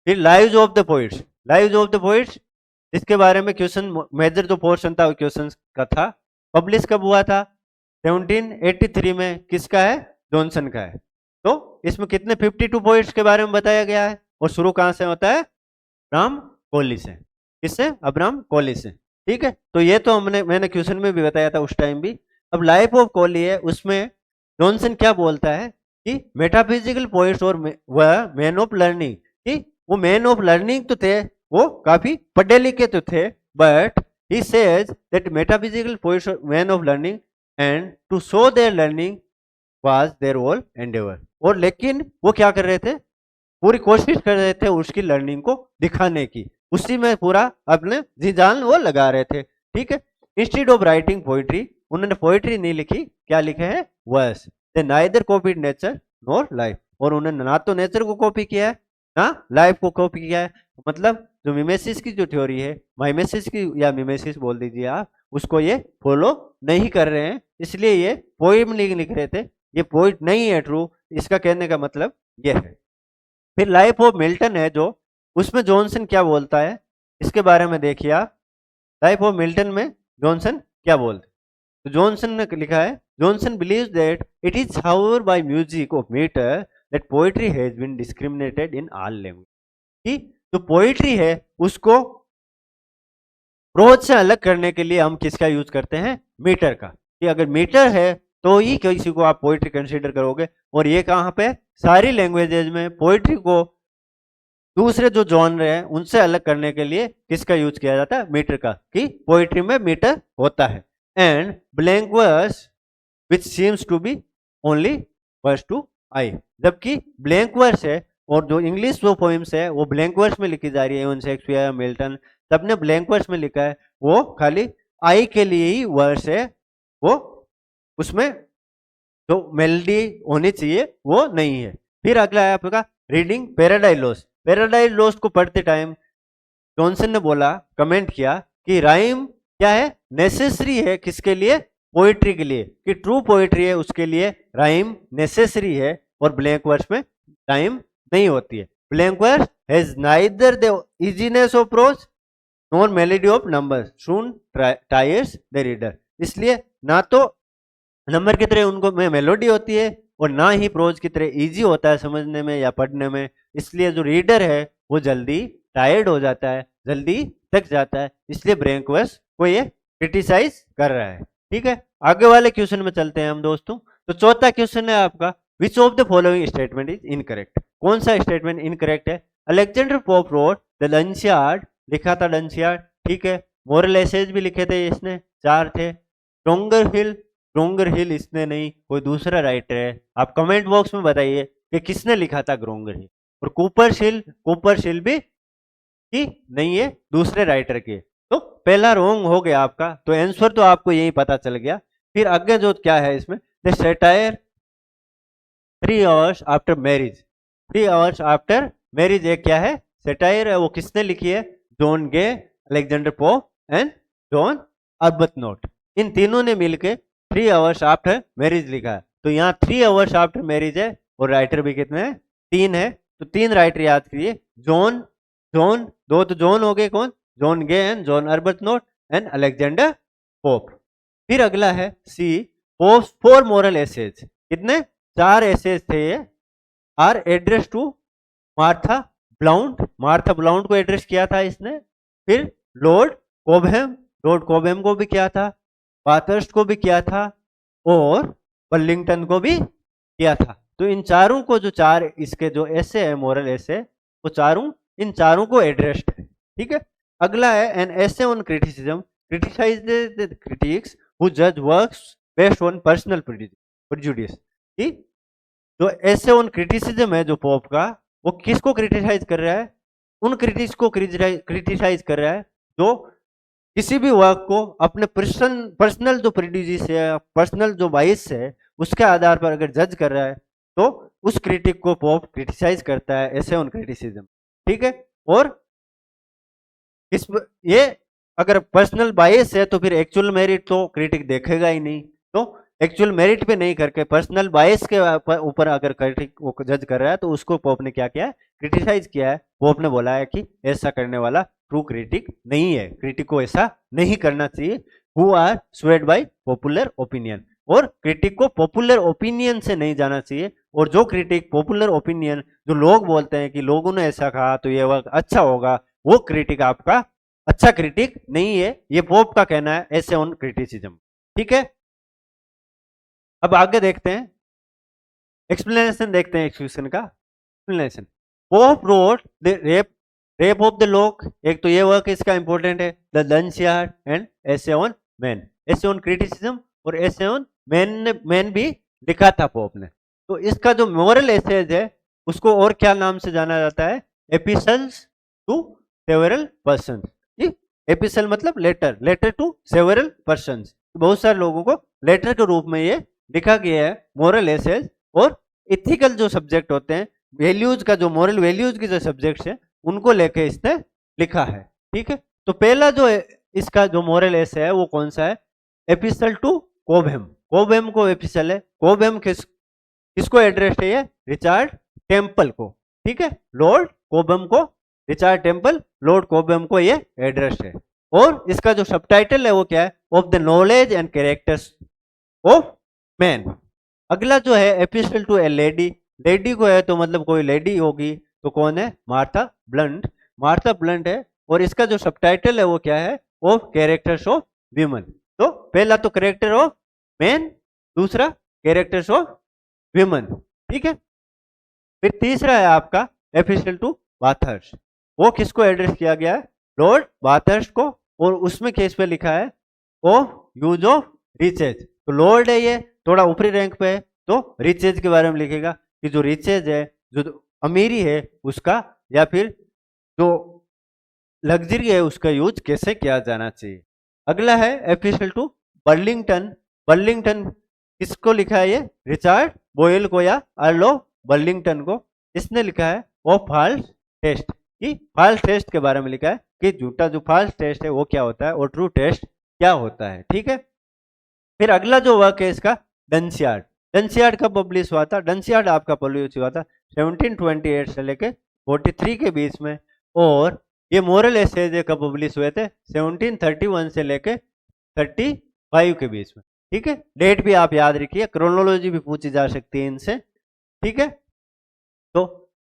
फिर lives of the poets, lives of the poets, इसके बारे में क्वेश्चन, मेजर जो पोर्शन था क्वेश्चन का था, पब्लिश कब हुआ था, 1783 में। किसका है, जॉनसन का है। तो इसमें कितने 52 पोइट्स के बारे में बताया गया है। और शुरू कहां से होता है, अब्राहम कोहली से। किससे, अब्राहम कोहली से। ठीक है, तो ये तो मैंने क्वेश्चन में भी बताया था उस टाइम भी। अब लाइफ ऑफ कोहली है, उसमें जॉनसन क्या बोलता है कि मेटाफिजिकल पोइट्स और वह मैन ऑफ लर्निंग, कि वो मैन ऑफ लर्निंग तो थे, वो काफी पढ़े लिखे तो थे, but he says that metaphysical poets are men of learning and to show their learning was their whole endeavor। और लेकिन वो क्या कर रहे थे, पूरी कोशिश कर रहे थे उसकी लर्निंग को दिखाने की, उसी में पूरा अपने जी जान वो लगा रहे थे। ठीक है, इंस्टीड ऑफ राइटिंग पोइट्री, उन्होंने पोइट्री नहीं लिखी, क्या लिखे है, verse. They neither copied nature nor life, और उन्होंने ना तो नेचर को कॉपी किया है ना लाइफ को कॉपी किया है। मतलब जो मिमेसिस की जो थ्योरी है, माइमेसिस की या मिमेसिस बोल दीजिए आप, उसको ये फॉलो नहीं कर रहे हैं, इसलिए ये पोइम नहीं लिख रहे थे, ये पोइट नहीं है ट्रू, इसका कहने का मतलब ये है। फिर लाइफ ऑफ मिल्टन है जो, उसमें जॉनसन क्या बोलता है, इसके बारे में देखिए आप। लाइफ ऑफ मिल्टन में जॉनसन क्या बोलते, तो जॉनसन ने लिखा है, Johnson believes that it is however by music of meter that poetry has been discriminated in all language. कि जो पोएट्री है उसको प्रोज से अलग करने के लिए हम किसका यूज करते हैं, मीटर का। कि अगर मीटर है तो ही किसी को आप पोएट्री कंसीडर करोगे। और ये कहाँ पे, सारी लैंग्वेजेज में पोएट्री को दूसरे जो जॉनर है उनसे अलग करने के लिए किसका यूज किया जाता है, मीटर का, कि पोएट्री में मीटर होता है। And blank verse which seems to be only verse to eye. जबकि ब्लैंक वर्स है और जो इंग्लिश जो पोइम्स है वो ब्लैंक वर्स में लिखी जा रही है, इवन शेक्सपियर, मिल्टन सबने ब्लैंक वर्स में लिखा है, वो खाली आई के लिए ही वर्स है, वो उसमें जो मेलोडी होनी चाहिए वो नहीं है। फिर अगला है आपका reading paradise lost. Paradise lost को पढ़ते टाइम जॉनसन ने बोला, कमेंट किया कि राइम क्या है, नेसेसरी है किसके लिए, पोइट्री के लिए, कि ट्रू पोइट्री है उसके लिए राइम नेसेसरी है और ब्लैंक वर्स में राइम नहीं होती है। Blank verse has neither the easiness of prose nor melody of numbers soon tires the reader. इसलिए ना तो नंबर की तरह उनको में मेलोडी होती है और ना ही प्रोज की तरह इजी होता है समझने में या पढ़ने में, इसलिए जो रीडर है वो जल्दी टायर्ड हो जाता है, जल्दी थक जाता है, इसलिए ब्लैंक वर्स को ये क्रिटिसाइज कर रहा है। ठीक है, आगे वाले क्वेश्चन में चलते हैं हम दोस्तों। तो चौथा क्वेश्चन है आपका, विच of the following statement is incorrect. कौन सा स्टेटमेंट इनकरेक्ट है? अलेक्जेंडर पोप रोट द डंसियार्ड, लिखा था डंसियार्ड, ठीक है। मोरल एसेज भी लिखे थे इसने, 4 थे। ग्रोंगर हिल इसने नहीं, कोई दूसरा राइटर है, आप कमेंट बॉक्स में बताइए कि किसने लिखा था ग्रोंगर हिल। और कूपर शिल भी कि नहीं है, दूसरे राइटर के। तो पहला रॉन्ग हो गया आपका, तो आंसर तो आपको यही पता चल गया। फिर आगे जो क्या है इसमें, the satire 3 hours after marriage. 3 hours after marriage एक क्या है, सैटायर है, वो किसने लिखी है? John Gay, Alexander Pope and John Arbuthnot, इन तीनों ने मिलकर 3 आवर्स आफ्टर मैरिज लिखा है। तो यहाँ 3 आवर्स आफ्टर मैरिज है और राइटर भी कितने हैं? 3 है। तो 3 राइटर याद करिए, जॉन दो तो जॉन हो गए, कौन? John Gay and John Arbuthnot and Alexander Pope. फिर अगला है सी, पोप्स 4 मोरल एसेज। कितने? 4 एसेज थे ये, are address to Martha Blount. Martha Blount को एड्रेस किया था इसने। फिर लॉर्ड कोबहम को भी किया था, बाथर्स्ट को भी किया था और बर्लिंगटन को भी किया था। तो इन चारों को जो 4 इसके जो ऐसे है मोरल ऐसे, वो चारों इन चारों को एड्रेस्ड है। ठीक है, अगला है an essay on criticism, criticize the critics who जज works based on personal prejudice. कि जो ऐसे ऑन क्रिटिसिज्म है जो पोप का, वो किसको क्रिटिसाइज कर रहा है? उन क्रिटिक्स को क्रिटिसाइज कर रहा है जो किसी भी वर्क को अपने पर्सनल जो प्रेजुडिस है, पर्सनल जो बाइस है, उसके आधार पर अगर जज कर रहा है तो उस क्रिटिक को पोप क्रिटिसाइज करता है, ऐसे ऑन क्रिटिसिज्म। ठीक है, और इस ये अगर पर्सनल बायस है तो फिर एक्चुअल मेरिट तो क्रिटिक देखेगा ही नहीं। तो एक्चुअल मेरिट पे नहीं करके पर्सनल बायस के ऊपर अगर क्रिटिक को जज कर रहा है तो उसको पोप ने क्या किया है? क्रिटिसाइज किया है। पोप ने बोला है कि ऐसा करने वाला ट्रू क्रिटिक नहीं है, क्रिटिक को ऐसा नहीं करना चाहिए, who are swayed by popular opinion. और क्रिटिक को पॉपुलर ओपिनियन से नहीं जाना चाहिए, और जो क्रिटिक पॉपुलर ओपिनियन जो लोग बोलते हैं कि लोगों ने ऐसा कहा तो ये वर्क अच्छा होगा, वो क्रिटिक आपका अच्छा क्रिटिक नहीं है। ये पोप का कहना है, ऐसे ऑन क्रिटिसिज्म। ठीक है, अब आगे देखते हैं एक्सप्लेनेशन, देखते हैं क्वेश्चन का explanation. Pope wrote the rape of the lock, एक तो ये वर्क इसका इंपॉर्टेंट है, द डंसियार्ड एंड ऐसे ऑन मैन। ऐसे ऑन क्रिटिसिज्म और ऐसे ऑन मैन भी लिखा था पोप ने। तो इसका जो मोरल एसेज है उसको और क्या नाम से जाना जाता है? एपिसल्स टू सेवरल पर्सन। एपिसल मतलब लेटर टू सेवरल पर्सन, बहुत सारे लोगों को लेटर के रूप में ये लिखा गया है मोरल एसेज। और इथिकल जो सब्जेक्ट होते हैं, वैल्यूज का जो मोरल वैल्यूज की जो सब्जेक्ट्स है उनको लेके इसने लिखा है। ठीक है, तो पहला जो इसका जो मोरल एसे है वो कौन सा है? एपिसल टू कोबहम को एपिसल है। कोबहम किसको एड्रेस है? ये रिचार्ड टेम्पल को। ठीक है, लॉर्ड कोबहम को, रिचार्ड टेम्पल लॉर्ड कोबहम को ये एड्रेस है। और इसका जो सबटाइटल है वो क्या है? Of the knowledge and characters of man. अगला जो है epistle to a lady, lady को है तो मतलब कोई लेडी होगी, तो कौन है? Martha blunt. मार्था ब्लंट है। और इसका जो सबटाइटल है वो क्या है? Of characters of women. तो पहला तो कैरेक्टर ऑफ मैन, दूसरा कैरेक्टर्स ऑफ विमेन। ठीक है, फिर तीसरा है आपका एपिस्टल टू बाथर्स्ट। वो किसको एड्रेस किया गया है? लॉर्ड बाथर्स्ट को। और उसमें केस पे लिखा है ऑफ यूज ऑफ रिचेज। तो लॉर्ड है ये, थोड़ा ऊपरी रैंक पे है तो रिचेज के बारे में लिखेगा कि जो रिचेज है, जो अमीरी है उसका, या फिर जो लग्जरी है उसका यूज कैसे किया जाना चाहिए। अगला है एफिशिएंट टू बर्लिंगटन। बर्लिंगटन किसको लिखा है? ये रिचर्ड बोयल को या अर्लो बर्लिंगटन को। इसने लिखा है वो फॉल्स टेस्ट, कि फॉल्स टेस्ट के बारे में लिखा है कि झूठा जो फॉल्स टेस्ट है वो क्या होता है और ट्रू टेस्ट क्या होता है। ठीक है, फिर अगला जो वर्क है इसका डंसियार्ड। डंसियार्ड कब पब्लिश हुआ था? डंसियार्ड आपका पब्लिश हुआ था 1728 से लेके 43 के बीच में, और ये मोरल एसेज कब पब्लिश हुए थे? 1731 से लेके 35 के बीच में। ठीक है, डेट भी आप याद रखिए, क्रोनोलॉजी भी पूछी जा सकती है इनसे। ठीक है, तो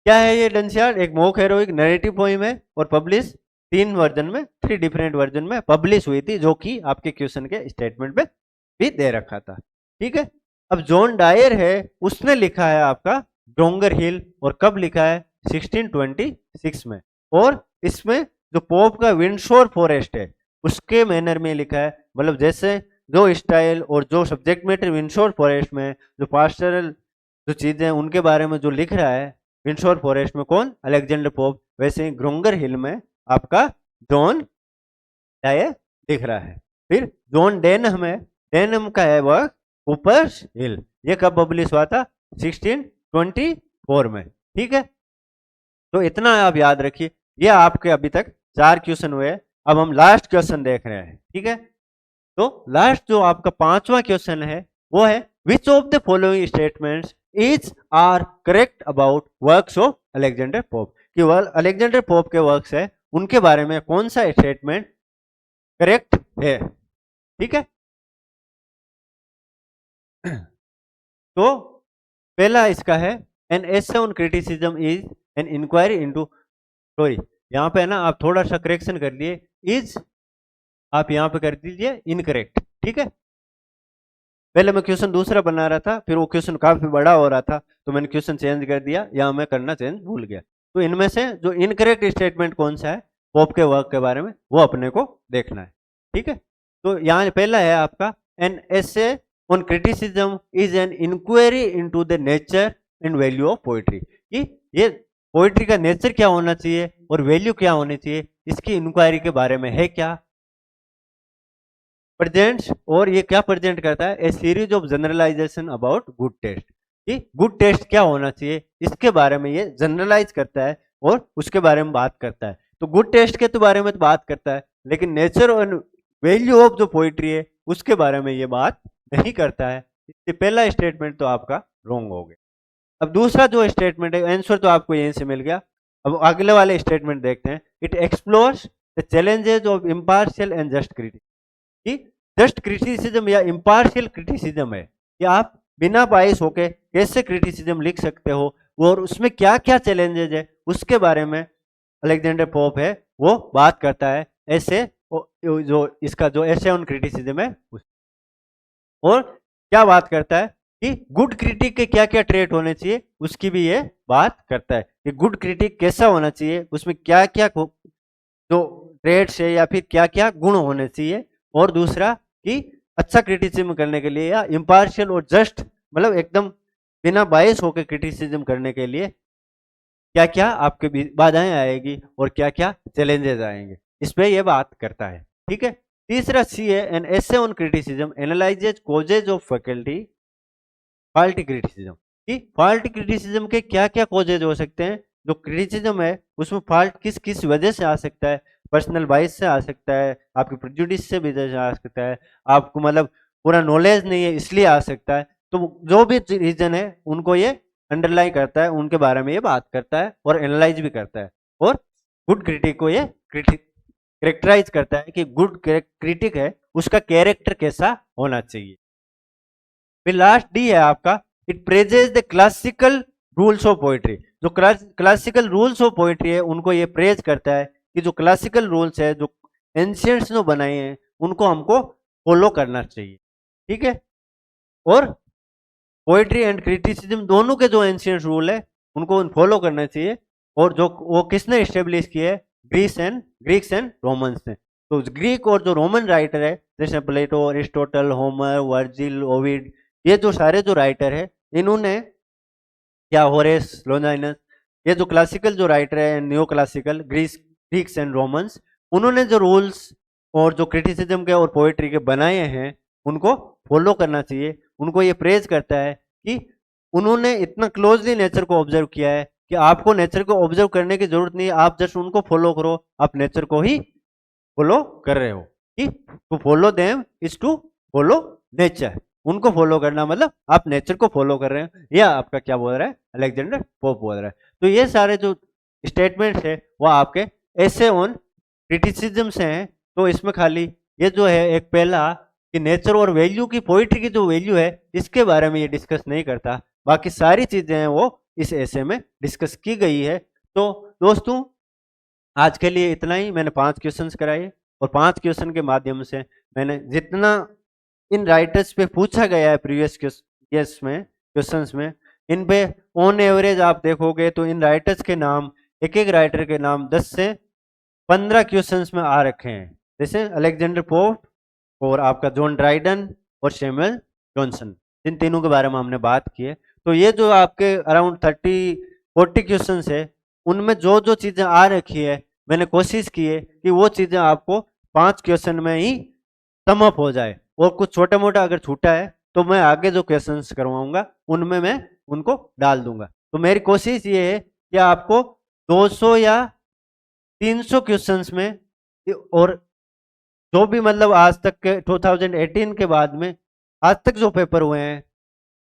क्या है ये डंसियार्ड? एक मोक हेरोइक नैरेटिव पोइम है और पब्लिश 3 वर्जन में, 3 डिफरेंट वर्जन में पब्लिश हुई थी, जो कि आपके क्वेश्चन के स्टेटमेंट पे भी दे रखा था। ठीक है, अब जॉन डायर है उसने लिखा है आपका डोंगर हिल, और कब लिखा है? 1626 में, और इसमें जो पोप का विंडसोर फॉरेस्ट है उसके मैनर में लिखा है, मतलब जैसे जो स्टाइल और जो सब्जेक्ट मैटर विंडसोर फॉरेस्ट में, जो पास्टरल जो चीजें उनके बारे में जो लिख रहा है विंडसोर फॉरेस्ट में, कौन? Alexander pope. वैसे ही ग्रोंगर हिल में आपका जॉन डायर दिख रहा है। फिर जॉन डेनहम है, डेनहम का है वह कूपर्स हिल। ये कब पब्लिश हुआ था? 1624 में। ठीक है, तो इतना आप याद रखिए। ये आपके अभी तक 4 क्वेश्चन हुए। अब हम लास्ट क्वेश्चन देख रहे हैं। ठीक है, तो लास्ट जो आपका 5वां क्वेश्चन है वो है which of the following statements is are correct about works of Alexander Pope. कि वह अलेक्जेंडर पोप के वर्क्स है उनके बारे में कौन सा स्टेटमेंट करेक्ट है। ठीक है, तो पहला इसका है an essay on criticism is an inquiry into, sorry यहाँ पे है ना, आप थोड़ा सा करेक्शन कर लिए, इज आप यहाँ पे कर दीजिए इनकरेक्ट। ठीक है, पहले मैं क्वेश्चन दूसरा बना रहा था, फिर वो क्वेश्चन काफी बड़ा हो रहा था तो मैंने क्वेश्चन चेंज कर दिया, या मैं करना चेंज भूल गया। तो इनमें से जो इनकरेक्ट स्टेटमेंट कौन सा है पोप के वर्क के बारे में, वो अपने को देखना है। ठीक है, तो यहाँ पहला है आपका an essay on criticism is an inquiry into the nature and value of poetry. कि ये पोइट्री का नेचर क्या होना चाहिए और वैल्यू क्या होनी चाहिए, इसकी इंक्वायरी के बारे में है क्या। प्रेजेंट्स, और ये क्या प्रेजेंट करता है? A series of generalization about good taste. कि गुड टेस्ट क्या होना चाहिए इसके बारे में ये जनरलाइज करता है और उसके बारे में बात करता है। तो गुड टेस्ट के तो बारे में तो बात करता है, लेकिन नेचर और वैल्यू ऑफ जो पोइट्री है उसके बारे में ये बात नहीं करता है। इससे पहला स्टेटमेंट तो आपका रॉन्ग हो गया। अब दूसरा जो स्टेटमेंट है, आंसर तो आपको यहीं से मिल गया। अब अगले वाले स्टेटमेंट देखते हैं। It explores the challenges of impartial and just criticism. कि जस्ट क्रिटिसिज्म या इम्पार्शियल क्रिटिसिज्म है कि आप बिना बाइस होके कैसे क्रिटिसिज्म लिख सकते हो, और उसमें क्या क्या चैलेंजेस है उसके बारे में अलेक्जेंडर पोप है वो बात करता है। ऐसे जो इसका जो ऐसे ऑन क्रिटिसिज्म है और क्या बात करता है कि गुड क्रिटिक के क्या क्या ट्रेट होने चाहिए उसकी भी ये बात करता है कि गुड क्रिटिक कैसा होना चाहिए, उसमें क्या क्या जो ट्रेट्स है या फिर क्या क्या गुण होने चाहिए। और दूसरा कि अच्छा क्रिटिसिज्म करने के लिए या इम्पार्शियल और जस्ट, मतलब एकदम बिना बायस होकर क्रिटिसिज्म करने के लिए क्या क्या आपके बाधाएं आएगी और क्या क्या चैलेंजेस आएंगे, इस पे ये बात करता है। ठीक है, तीसरा सी है an essay on criticism analyses causes of faculty faulty criticism. कि फॉल्टी क्रिटिसिज्म के क्या क्या कॉजेज हो सकते हैं, जो क्रिटिसिज्म है उसमें फॉल्ट किस किस वजह से आ सकता है। पर्सनल बाइस से आ सकता है, आपके प्रेजुडिस से भी आ सकता है, आपको मतलब पूरा नॉलेज नहीं है इसलिए आ सकता है। तो जो भी रीजन है उनको ये अंडरलाइन करता है, उनके बारे में ये बात करता है और एनालाइज भी करता है। और गुड क्रिटिक को ये कैरेक्टराइज करता है कि गुड क्रिटिक है उसका कैरेक्टर कैसा होना चाहिए। फिर लास्ट डी है आपका it praises the classical rules of poetry. जो क्लासिकल रूल्स ऑफ पोइट्री है उनको ये प्रेज करता है कि जो क्लासिकल रूल्स है जो एंशियंट्स ने बनाए हैं उनको हमको फॉलो करना चाहिए। ठीक है, और पोइट्री एंड क्रिटिसिज्म दोनों के जो एंशियंट रूल है उनको फॉलो करना चाहिए। और जो वो किसने स्टेब्लिश किए है? ग्रीक्स एंड रोमन्स ने। तो ग्रीक और जो रोमन राइटर है जैसे प्लेटो, अरिस्टोटल, होमर, वर्जिल, ओविड, ये जो सारे जो राइटर है इन्होंने क्या होरेस, लोनजाइनस, ये जो क्लासिकल जो राइटर है न्यो क्लासिकल ग्रीक्स एंड रोमन्स, उन्होंने जो रूल्स और जो क्रिटिसिज्म के और पोएट्री के बनाए हैं उनको फॉलो करना चाहिए। उनको ये प्रेज करता है कि उन्होंने इतना क्लोजली नेचर को ऑब्जर्व किया है कि आपको नेचर को ऑब्जर्व करने की जरूरत नहीं है, आप जस्ट उनको फॉलो करो, आप नेचर को ही फॉलो कर रहे हो। कि to follow them is to follow nature, उनको फॉलो करना मतलब आप नेचर को फॉलो कर रहे हो, यह आपका क्या बोल रहा है अलेक्जेंडर पोप बोल रहा है। तो ये सारे जो स्टेटमेंट्स है वो आपके ऐसे ऑन क्रिटिसिज्म्स हैं। तो इसमें खाली ये जो है एक पहला कि नेचर और वैल्यू की, पोइट्री की जो वैल्यू है इसके बारे में ये डिस्कस नहीं करता, बाकी सारी चीजें हैं वो इस ऐसे में डिस्कस की गई है। तो दोस्तों आज के लिए इतना ही, मैंने 5 क्वेश्चंस कराए और 5 क्वेश्चन के माध्यम से मैंने जितना इन राइटर्स पे पूछा गया है प्रीवियस ईयर्स में क्वेश्चंस में, इन पे ऑन एवरेज आप देखोगे तो इन राइटर्स के नाम, एक एक राइटर के नाम 10 से 15 क्वेश्चंस में आ रखे हैं। जैसे अलेक्जेंडर पोप और आपका जॉन ड्राइडन और सैमुअल जॉनसन, इन तीनों के बारे में हमने बात की है। तो ये जो आपके अराउंड 30-40 क्वेश्चंस है उनमें जो जो चीजें आ रखी है मैंने कोशिश की है कि वो चीजें आपको 5 क्वेश्चन में ही सम अप हो जाए, और कुछ छोटा मोटा अगर छूटा है तो मैं आगे जो क्वेश्चंस करवाऊंगा उनमें मैं उनको डाल दूंगा। तो मेरी कोशिश ये है कि आपको 200 या 300 क्वेश्चंस में, और जो भी मतलब आज तक के 2018 के बाद में आज तक जो पेपर हुए हैं,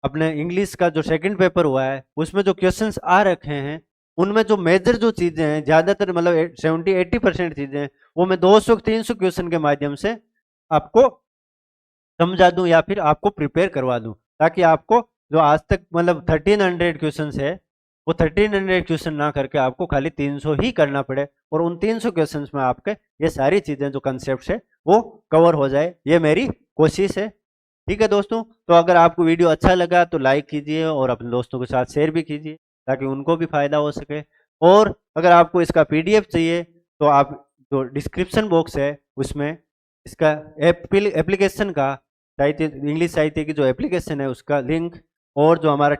अपने इंग्लिश का जो सेकंड पेपर हुआ है उसमें जो क्वेश्चंस आ रखे हैं उनमें जो मेजर जो चीजें हैं, ज्यादातर मतलब 70-80% चीजें हैं वो मैं 200-300 क्वेश्चन के माध्यम से आपको समझा दूं या फिर आपको प्रिपेयर करवा दूं, ताकि आपको जो आज तक मतलब 1300 क्वेश्चन है वो 1300 क्वेश्चन ना करके आपको खाली 300 ही करना पड़े, और उन 300 क्वेश्चंस में आपके ये सारी चीजें जो कंसेप्ट है वो कवर हो जाए, ये मेरी कोशिश है। ठीक है दोस्तों, तो अगर आपको वीडियो अच्छा लगा तो लाइक कीजिए और अपने दोस्तों के साथ शेयर भी कीजिए ताकि उनको भी फायदा हो सके। और अगर आपको इसका PDF चाहिए तो आप जो डिस्क्रिप्शन बॉक्स है उसमें इसका एप्लीकेशन का साहित्य, इंग्लिश साहित्य की जो एप्लीकेशन है उसका लिंक, और जो हमारा